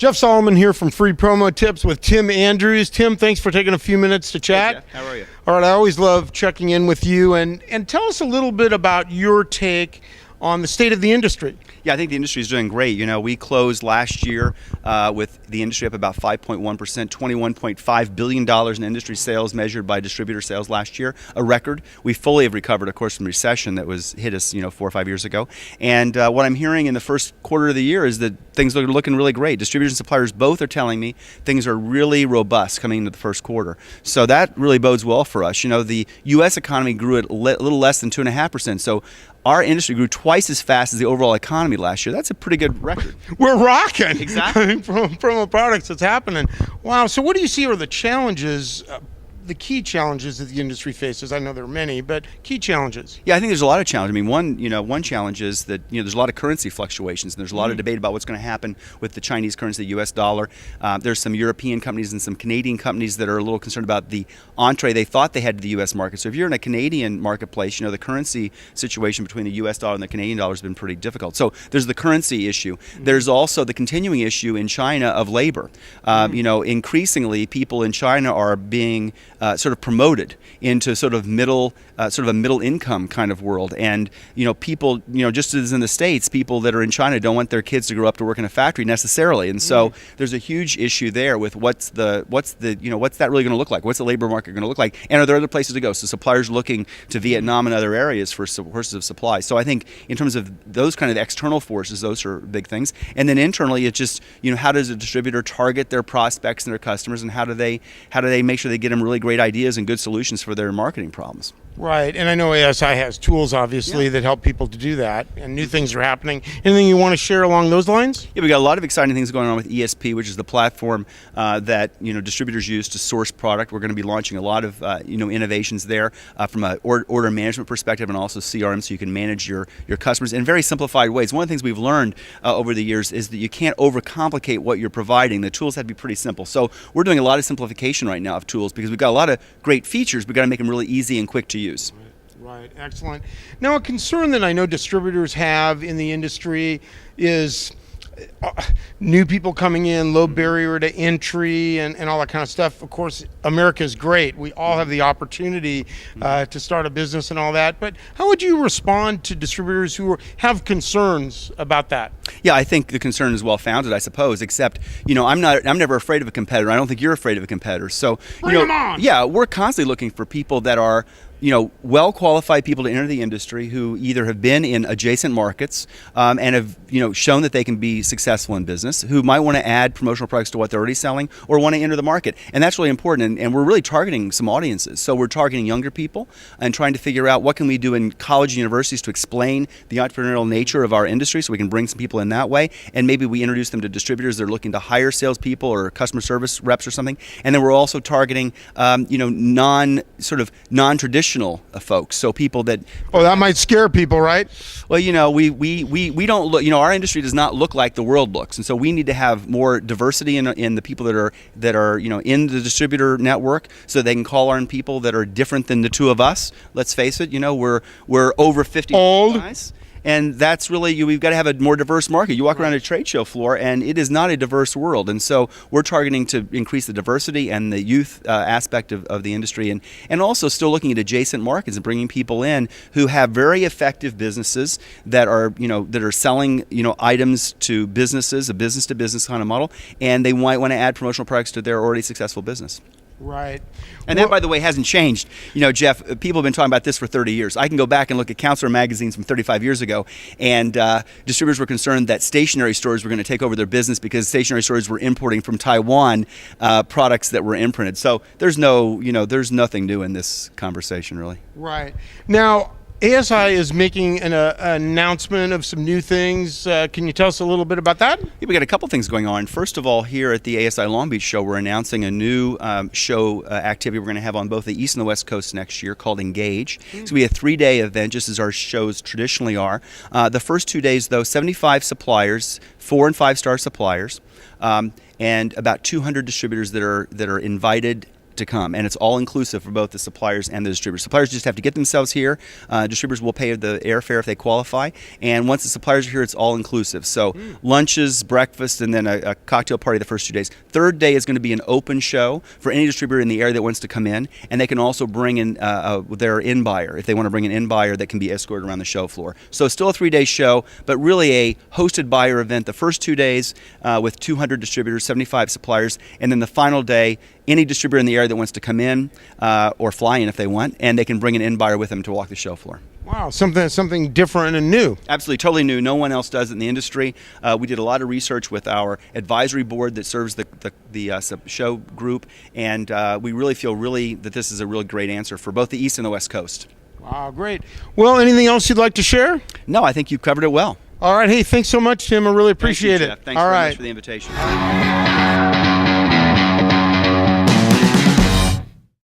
Jeff Solomon here from Free Promo Tips with Tim Andrews. Tim, thanks for taking a few minutes to chat. Hey, Jeff. How are you? All right, I always love checking in with you. And tell us a little bit about your take on the state of the industry. Yeah, I think the industry is doing great. You know, we closed last year with the industry up about 5.1%, $21.5 billion in industry sales measured by distributor sales last year, a record. We fully have recovered, of course, from recession that was hit us, 4 or 5 years ago. And what I'm hearing in the first quarter of the year is that things are looking really great. Distributors and suppliers both are telling me things are really robust coming into the first quarter. So that really bodes well for us. You know, the U.S. economy grew at a little less than 2.5%. So our industry grew twice as fast as the overall economy last year. That's a pretty good record. We're rocking. Exactly. From promo products, it's happening. Wow. So what do you see are the challenges, the key challenges that the industry faces? I know there are many, but key challenges. Yeah, I think there's a lot of challenges. I mean, one challenge is that there's a lot of currency fluctuations, and there's a lot of debate about what's going to happen with the Chinese currency, the U.S. dollar. There's some European companies and some Canadian companies that are a little concerned about the entree they thought they had to the U.S. market. So if you're in a Canadian marketplace, the currency situation between the U.S. dollar and the Canadian dollar has been pretty difficult. So there's the currency issue. There's also the continuing issue in China of labor. Increasingly, people in China are being sort of promoted into sort of a middle income kind of world, and people, just as in the States, people that are in China don't want their kids to grow up to work in a factory necessarily, and so there's a huge issue there with what's that really going to look like? What's the labor market going to look like? And are there other places to go? So suppliers looking to Vietnam and other areas for sources of supply. So I think in terms of those kind of external forces, those are big things, and then internally, it's just how does a distributor target their prospects and their customers, and how do they make sure they get them really great ideas and good solutions for their marketing problems. Right, and I know ASI has tools, obviously, that help people to do that, and new things are happening. Anything you want to share along those lines? Yeah, we got a lot of exciting things going on with ESP, which is the platform that distributors use to source product. We're going to be launching a lot of innovations there from an order management perspective, and also CRM, so you can manage your customers in very simplified ways. One of the things we've learned over the years is that you can't overcomplicate what you're providing. The tools have to be pretty simple. So we're doing a lot of simplification right now of tools because we've got a lot of great features. We've got to make them really easy and quick to use. Right, excellent. Now, a concern that I know distributors have in the industry is new people coming in, low barrier to entry, and all that kind of stuff. Of course, America is great. We all have the opportunity to start a business and all that. But how would you respond to distributors who have concerns about that? Yeah, I think the concern is well founded, I suppose. Except, I'm never afraid of a competitor. I don't think you're afraid of a competitor. So, Bring them on. Yeah, we're constantly looking for people that are well-qualified people to enter the industry who either have been in adjacent markets and have, shown that they can be successful in business, who might want to add promotional products to what they're already selling or want to enter the market. And that's really important. And we're really targeting some audiences. So we're targeting younger people and trying to figure out what can we do in college and universities to explain the entrepreneurial nature of our industry so we can bring some people in that way. And maybe we introduce them to distributors that are looking to hire salespeople or customer service reps or something. And then we're also targeting, non-traditional folks, so people that that might scare people, right? Well, we don't look. Our industry does not look like the world looks, and so we need to have more diversity in the people that are in the distributor network, so they can call on people that are different than the two of us. Let's face it, we're over 50 old guys. And that's really, we've got to have a more diverse market. You walk around a trade show floor, and it is not a diverse world. And so we're targeting to increase the diversity and the youth aspect of the industry, and also still looking at adjacent markets and bringing people in who have very effective businesses that are selling items to businesses, a business-to-business kind of model, and they might want to add promotional products to their already successful business. Right. And that, by the way, hasn't changed. Jeff, people have been talking about this for 30 years. I can go back and look at Counselor magazines from 35 years ago, and distributors were concerned that stationery stores were going to take over their business because stationery stores were importing from Taiwan products that were imprinted. So there's nothing new in this conversation, really. Right. Now, ASI is making an announcement of some new things. Can you tell us a little bit about that? Yeah, we got a couple things going on. First of all, here at the ASI Long Beach show, we're announcing a new show activity we're going to have on both the East and the West Coast next year called Engage. It's going to be a 3-day event, just as our shows traditionally are. The first 2 days, though, 75 suppliers, 4- and 5-star suppliers, and about 200 distributors that are invited to come, and it's all inclusive for both the suppliers and the distributors. Suppliers just have to get themselves here. Distributors will pay the airfare if they qualify, and once the suppliers are here, it's all inclusive. So lunches, breakfast, and then a cocktail party the first 2 days. Third day is going to be an open show for any distributor in the area that wants to come in, and they can also bring in their in-buyer if they want to bring an in-buyer that can be escorted around the show floor. So it's still a 3-day show, but really a hosted buyer event the first 2 days with 200 distributors, 75 suppliers, and then the final day, any distributor in the area that wants to come in or fly in if they want, and they can bring an in-buyer with them to walk the show floor. Wow, something different and new. Absolutely, totally new. No one else does it in the industry. We did a lot of research with our advisory board that serves the show group, and we really feel that this is a really great answer for both the East and the West Coast. Wow, great. Well, anything else you'd like to share? No, I think you've covered it well. All right. Hey, thanks so much, Tim. I really appreciate Thank you, it. Jeff. Thanks All very right. much for the invitation.